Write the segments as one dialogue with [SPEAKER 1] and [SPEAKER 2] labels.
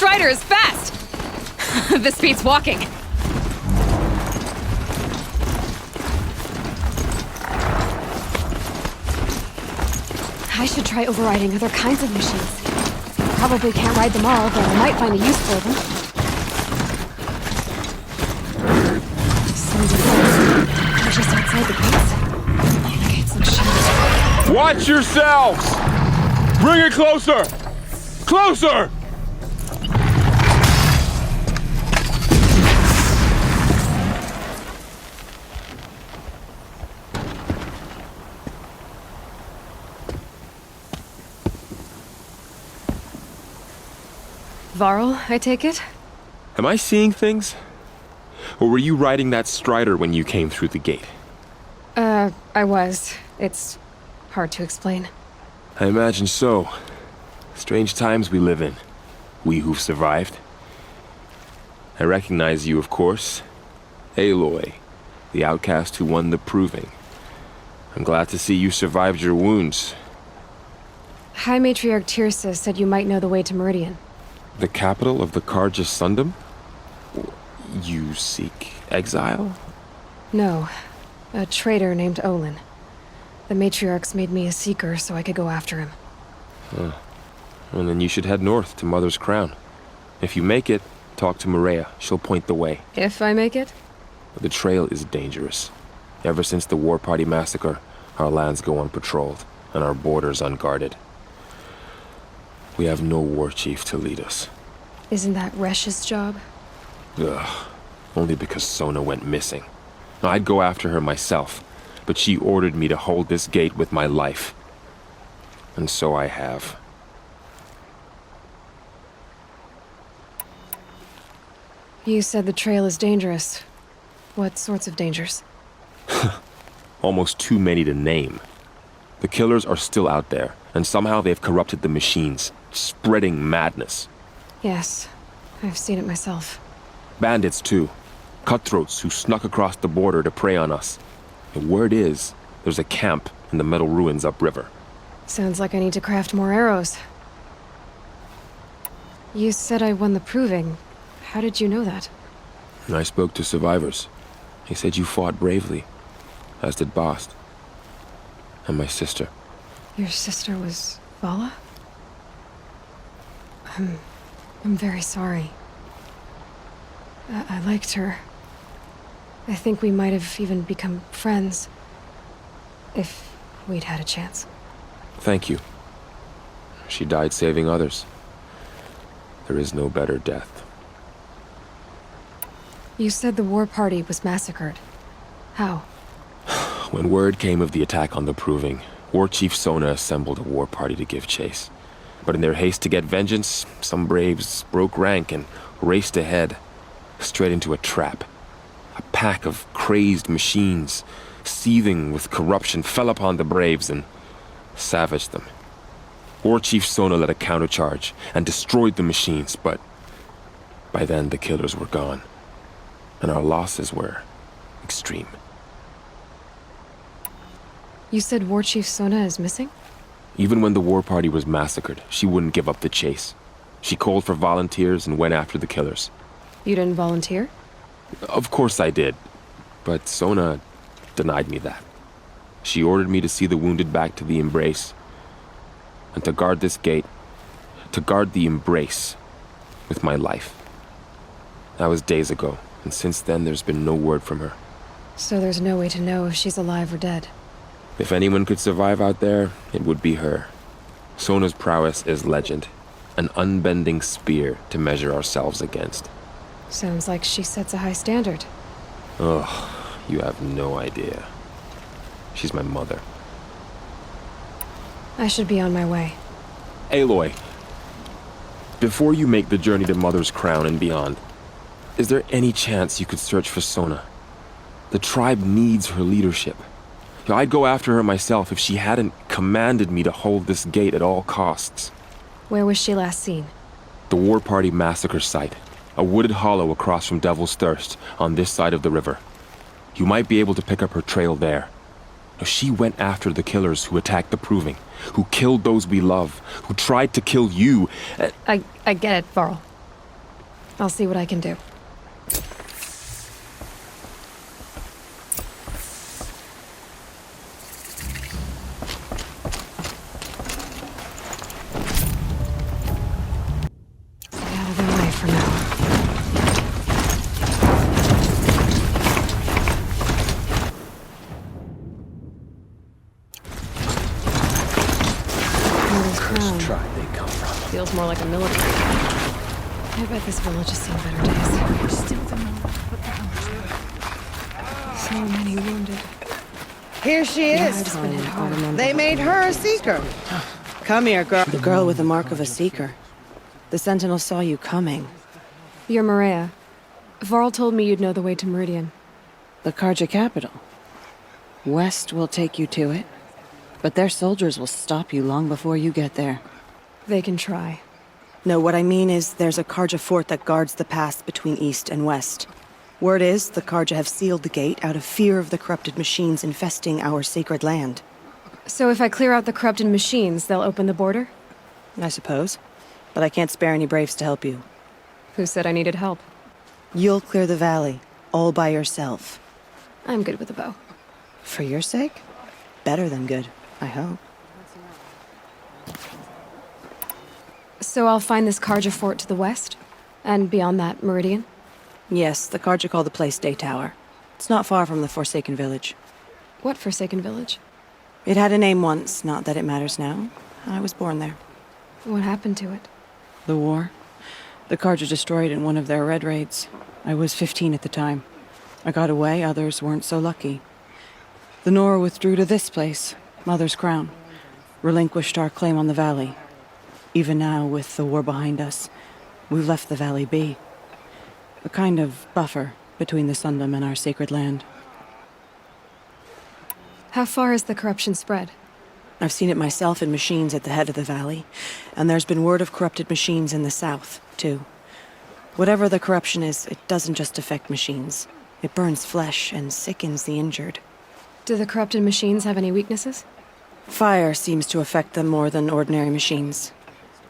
[SPEAKER 1] Strider is fast! This beats walking. I should try overriding other kinds of machines. Probably can't ride them all, but I might find a use for them. Some defense. Just outside the gates. The gates look shut.
[SPEAKER 2] Watch yourselves! Bring it closer! Closer!
[SPEAKER 1] Varl, I take it?
[SPEAKER 2] Am I seeing things? Or were you riding that Strider when you came through the gate?
[SPEAKER 1] I was. It's hard to explain.
[SPEAKER 2] I imagine so. Strange times we live in. We who've survived. I recognize you, of course. Aloy, the outcast who won the proving. I'm glad to see you survived your wounds.
[SPEAKER 1] High Matriarch Tirsa said you might know the way to Meridian.
[SPEAKER 2] The capital of the Karja Sundom? You seek exile?
[SPEAKER 1] No. A traitor named Olin. The Matriarchs made me a seeker so I could go after him.
[SPEAKER 2] Well, then you should head north to Mother's Crown. If you make it, talk to Maria. She'll point the way.
[SPEAKER 1] If I make it?
[SPEAKER 2] The trail is dangerous. Ever since the War Party massacre, our lands go unpatrolled, and our borders unguarded. We have no war chief to lead us.
[SPEAKER 1] Isn't that Resh's job?
[SPEAKER 2] Ugh. Only because Sona went missing. I'd go after her myself, but she ordered me to hold this gate with my life. And so I have.
[SPEAKER 1] You said the trail is dangerous. What sorts of dangers?
[SPEAKER 2] Almost too many to name. The killers are still out there, and somehow they've corrupted the machines, spreading madness.
[SPEAKER 1] Yes, I've seen it myself.
[SPEAKER 2] Bandits, too. Cutthroats who snuck across the border to prey on us. The word is, there's a camp in the metal ruins upriver.
[SPEAKER 1] Sounds like I need to craft more arrows. You said I won the proving. How did you know that?
[SPEAKER 2] I spoke to survivors. They said you fought bravely, as did Bast. And my sister.
[SPEAKER 1] Your sister was Vala? I'm very sorry. I liked her. I think we might have even become friends. If we'd had a chance.
[SPEAKER 2] Thank you. She died saving others. There is no better death.
[SPEAKER 1] You said the war party was massacred. How?
[SPEAKER 2] When word came of the attack on the Proving, War Chief Sona assembled a war party to give chase. But in their haste to get vengeance, some braves broke rank and raced ahead, straight into a trap. A pack of crazed machines, seething with corruption, fell upon the braves and savaged them. War Chief Sona led a countercharge and destroyed the machines, but by then the killers were gone, and our losses were extreme.
[SPEAKER 1] You said War Chief Sona is missing?
[SPEAKER 2] Even when the war party was massacred, she wouldn't give up the chase. She called for volunteers and went after the killers.
[SPEAKER 1] You didn't volunteer?
[SPEAKER 2] Of course I did, but Sona denied me that. She ordered me to see the wounded back to the Embrace, and to guard this gate, to guard the Embrace with my life. That was days ago, and since then there's been no word from her.
[SPEAKER 1] So there's no way to know if she's alive or dead.
[SPEAKER 2] If anyone could survive out there, it would be her. Sona's prowess is legend, an unbending spear to measure ourselves against.
[SPEAKER 1] Sounds like she sets a high standard.
[SPEAKER 2] Ugh, you have no idea. She's my mother.
[SPEAKER 1] I should be on my way.
[SPEAKER 2] Aloy, before you make the journey to Mother's Crown and beyond, is there any chance you could search for Sona? The tribe needs her leadership. I'd go after her myself if she hadn't commanded me to hold this gate at all costs.
[SPEAKER 1] Where was she last seen?
[SPEAKER 2] The War Party massacre site. A wooded hollow across from Devil's Thirst, on this side of the river. You might be able to pick up her trail there. She went after the killers who attacked the Proving, who killed those we love, who tried to kill you.
[SPEAKER 1] I get it, Varl. I'll see what I can do. Stay out of their way for now.
[SPEAKER 3] Tribe they come from.
[SPEAKER 1] Feels more like a military camp. I bet this village has seen better days.
[SPEAKER 4] Still the moment, but the
[SPEAKER 1] So many wounded.
[SPEAKER 5] Here she is.
[SPEAKER 1] It's been hit hard.
[SPEAKER 5] They made her a seeker. Come here, girl. The girl with the mark of a seeker. The Sentinel saw you coming.
[SPEAKER 1] You're Maria. Varl told me you'd know the way to Meridian.
[SPEAKER 5] The Karja capital. West will take you to it, but their soldiers will stop you long before you get there.
[SPEAKER 1] They can try.
[SPEAKER 5] No, what I mean is there's a Karja fort that guards the pass between East and West. Word is the Karja have sealed the gate out of fear of the corrupted machines infesting our sacred land.
[SPEAKER 1] So if I clear out the corrupted machines, they'll open the border?
[SPEAKER 5] I suppose. But I can't spare any braves to help you.
[SPEAKER 1] Who said I needed help?
[SPEAKER 5] You'll clear the valley, all by yourself.
[SPEAKER 1] I'm good with a bow.
[SPEAKER 5] For your sake? Better than good, I hope.
[SPEAKER 1] So I'll find this Karja fort to the west? And beyond that, Meridian?
[SPEAKER 5] Yes, the Karja call the place Day Tower. It's not far from the Forsaken Village.
[SPEAKER 1] What Forsaken Village?
[SPEAKER 5] It had a name once, not that it matters now. I was born there.
[SPEAKER 1] What happened to it?
[SPEAKER 5] The war. The Karja destroyed in one of their red raids. I was 15 at the time. I got away, others weren't so lucky. The Nora withdrew to this place, Mother's Crown. Relinquished our claim on the valley. Even now, with the war behind us, we've left the valley be. A kind of buffer between the Sundom and our sacred land.
[SPEAKER 1] How far has the corruption spread?
[SPEAKER 5] I've seen it myself in machines at the head of the valley, and there's been word of corrupted machines in the south, too. Whatever the corruption is, it doesn't just affect machines. It burns flesh and sickens the injured.
[SPEAKER 1] Do the corrupted machines have any weaknesses?
[SPEAKER 5] Fire seems to affect them more than ordinary machines.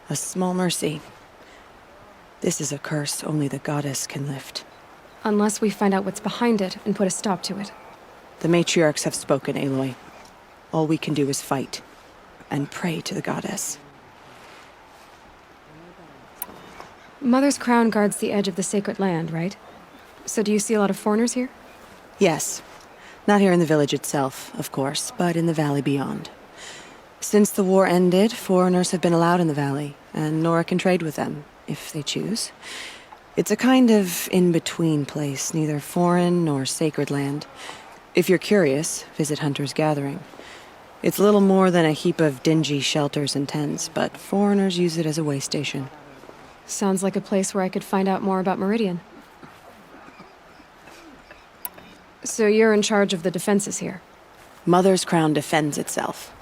[SPEAKER 5] A small mercy. This is a curse only the goddess can lift.
[SPEAKER 1] Unless we find out what's behind it and put a stop to it.
[SPEAKER 5] The matriarchs have spoken, Aloy. All we can do is fight, and pray to the goddess.
[SPEAKER 1] Mother's Crown guards the edge of the sacred land, right? So do you see a lot of foreigners here?
[SPEAKER 5] Yes. Not here in the village itself, of course, but in the valley beyond. Since the war ended, foreigners have been allowed in the valley, and Nora can trade with them, if they choose. It's a kind of in-between place, neither foreign nor sacred land. If you're curious, visit Hunter's Gathering. It's little more than a heap of dingy shelters and tents, but foreigners use it as a way station.
[SPEAKER 1] Sounds like a place where I could find out more about Meridian. So you're in charge of the defenses here?
[SPEAKER 5] Mother's Crown defends itself.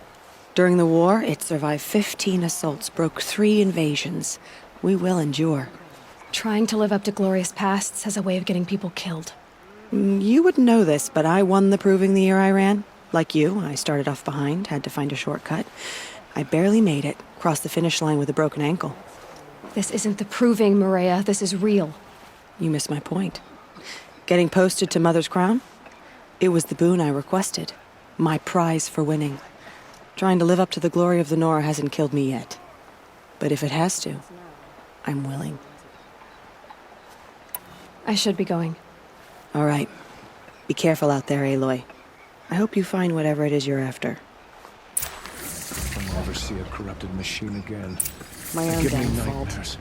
[SPEAKER 5] During the war, it survived 15 assaults, broke 3 invasions. We will endure.
[SPEAKER 1] Trying to live up to glorious pasts has a way of getting people killed.
[SPEAKER 5] You wouldn't know this, but I won the proving the year I ran. Like you, I started off behind, had to find a shortcut. I barely made it, crossed the finish line with a broken ankle.
[SPEAKER 1] This isn't the proving, Maria. This is real.
[SPEAKER 5] You missed my point. Getting posted to Mother's Crown? It was the boon I requested. My prize for winning. Trying to live up to the glory of the Nora hasn't killed me yet. But if it has to, I'm willing.
[SPEAKER 1] I should be going.
[SPEAKER 5] All right. Be careful out there, Aloy. I hope you find whatever it is you're after.
[SPEAKER 3] I'll never see a corrupted machine again.
[SPEAKER 5] My own
[SPEAKER 3] Give me
[SPEAKER 5] damn fault.
[SPEAKER 3] nightmares.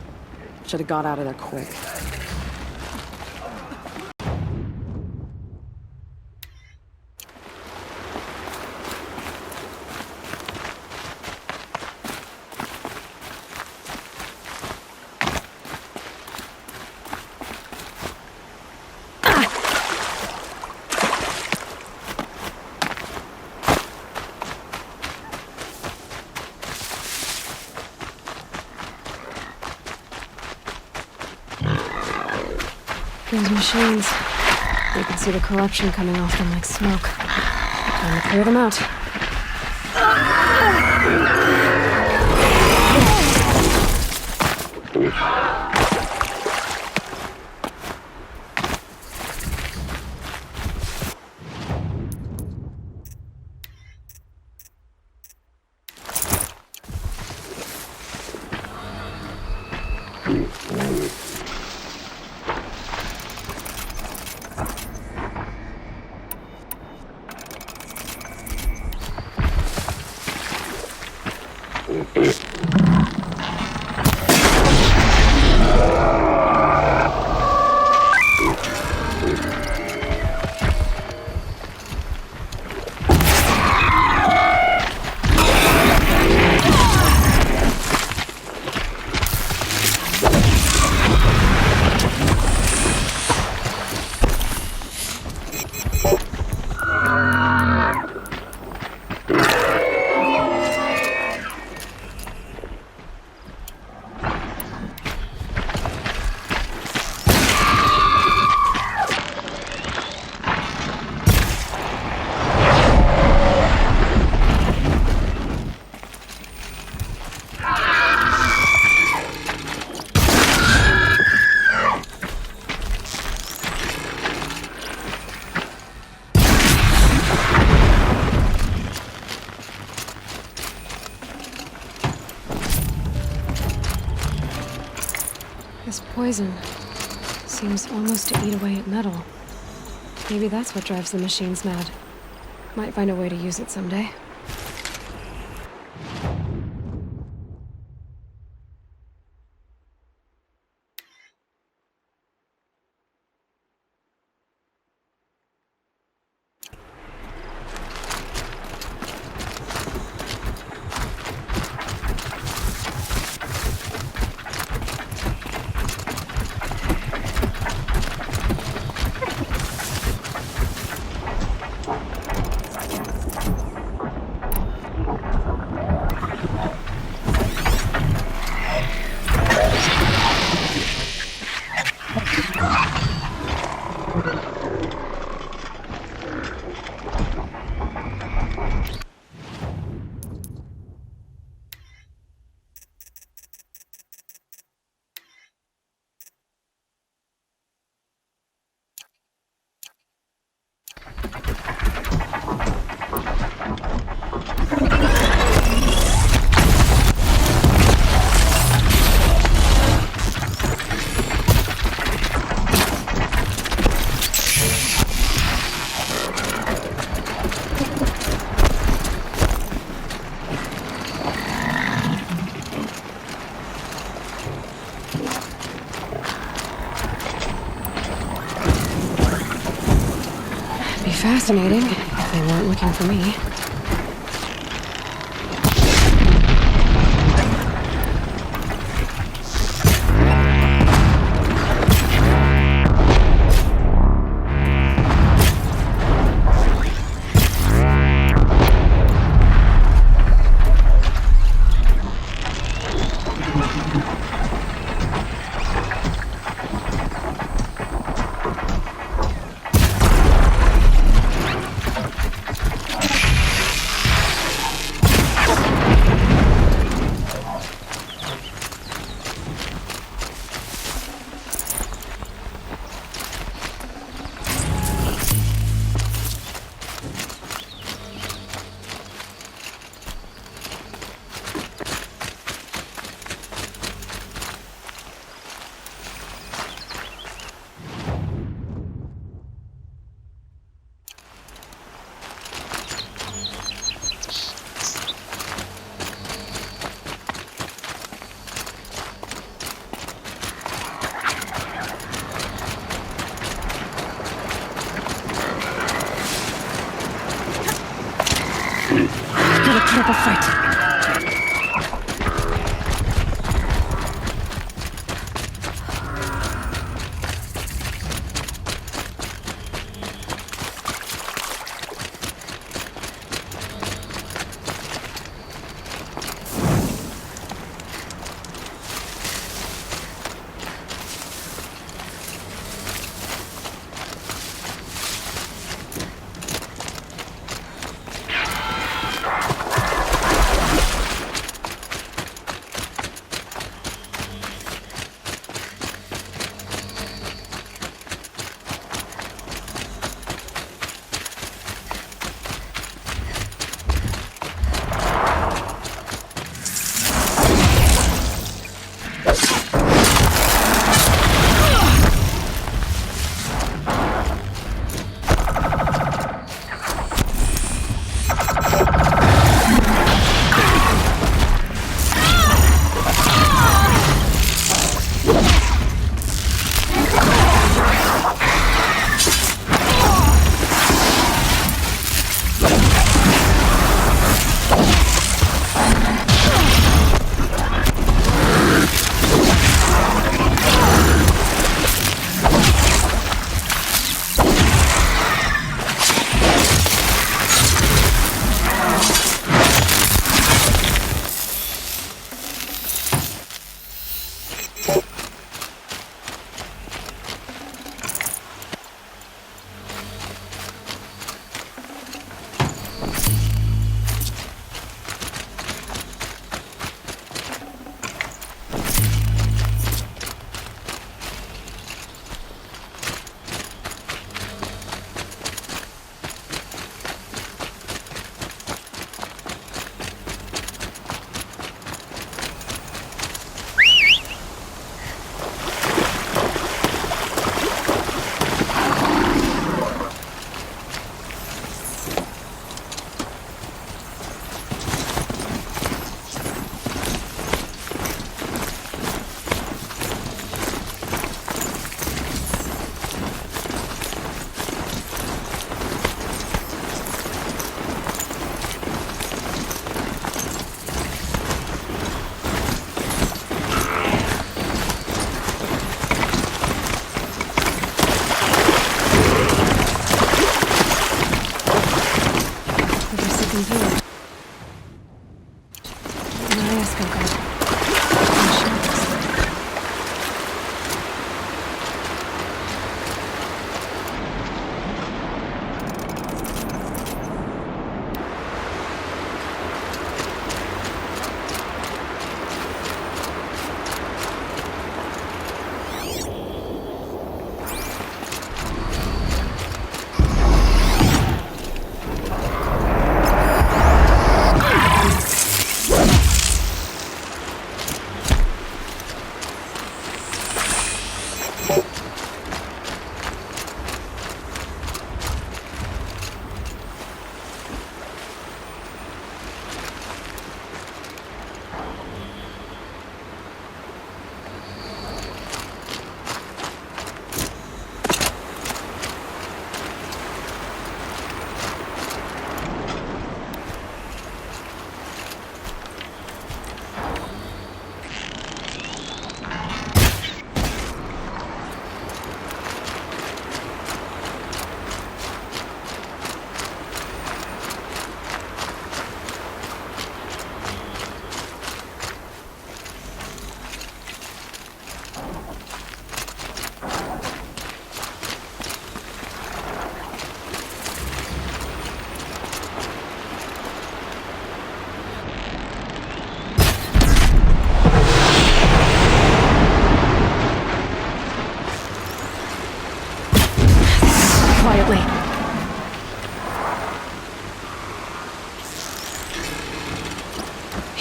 [SPEAKER 5] Should have got out of there quick.
[SPEAKER 1] Those machines. You can see the corruption coming off them like smoke. Time to clear them out. This poison seems almost to eat away at metal. Maybe that's what drives the machines mad. Might find a way to use it someday. Fascinating, if they weren't looking for me. Gotta put up a fight.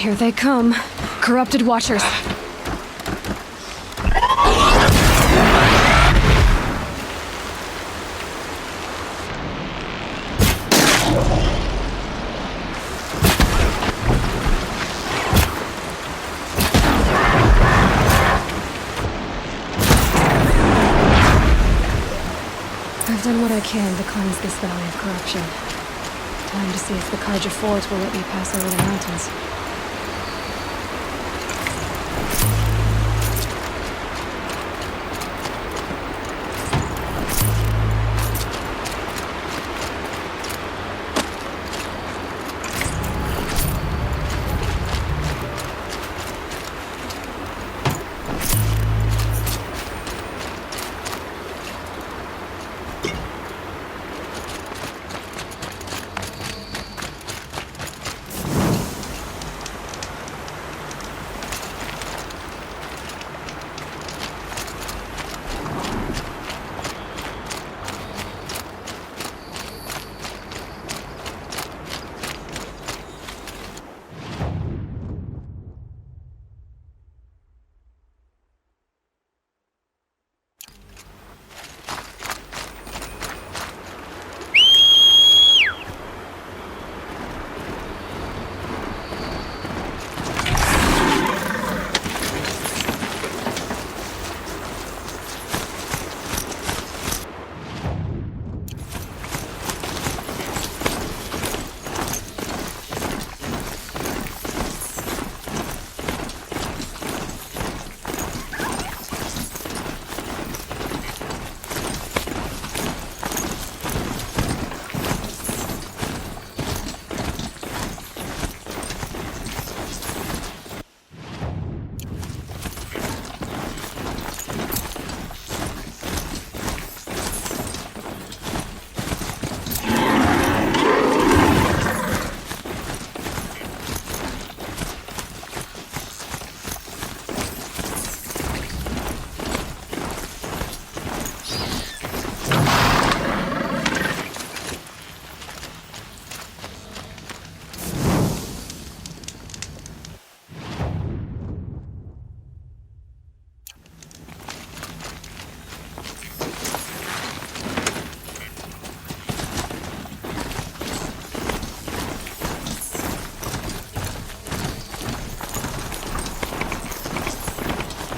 [SPEAKER 1] Here they come. Corrupted Watchers. I've done what I can to cleanse this valley of corruption. Time to see if the Kaija Forge will let me pass over the mountains.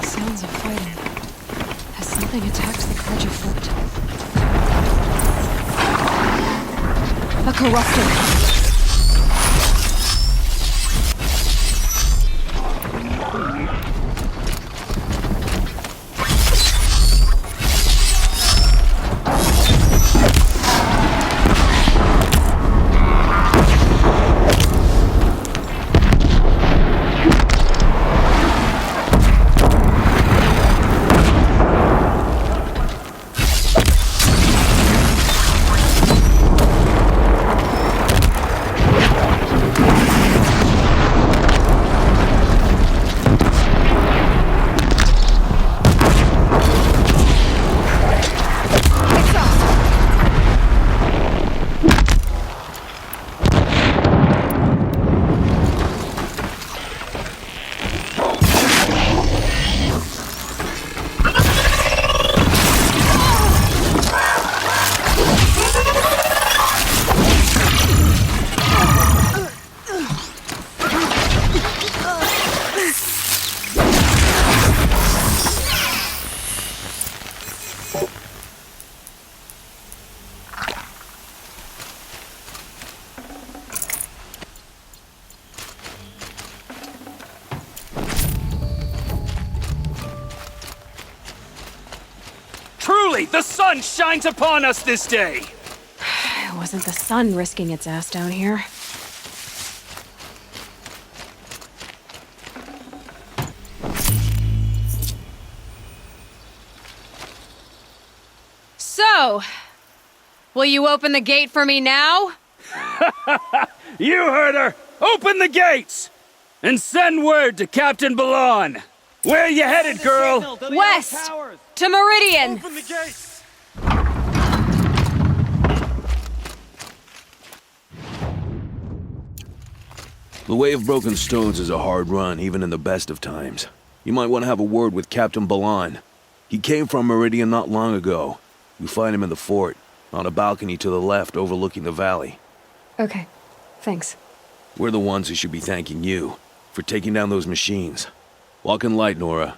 [SPEAKER 1] Sounds of fighting. Has something attacked the Kaija fort? A corruptor!
[SPEAKER 4] Truly, the sun shines upon us this day!
[SPEAKER 1] It wasn't the sun risking its ass down here. So, will you open the gate for me now?
[SPEAKER 4] You heard her! Open the gates! And send word to Captain Balon! Where you headed, girl?
[SPEAKER 1] West! To Meridian!
[SPEAKER 4] Open the gates!
[SPEAKER 6] The Way of Broken Stones is a hard run, even in the best of times. You might want to have a word with Captain Balan. He came from Meridian not long ago. You find him in the fort, on a balcony to the left overlooking the valley.
[SPEAKER 1] Okay, thanks.
[SPEAKER 6] We're the ones who should be thanking you for taking down those machines. Walk in light, Nora.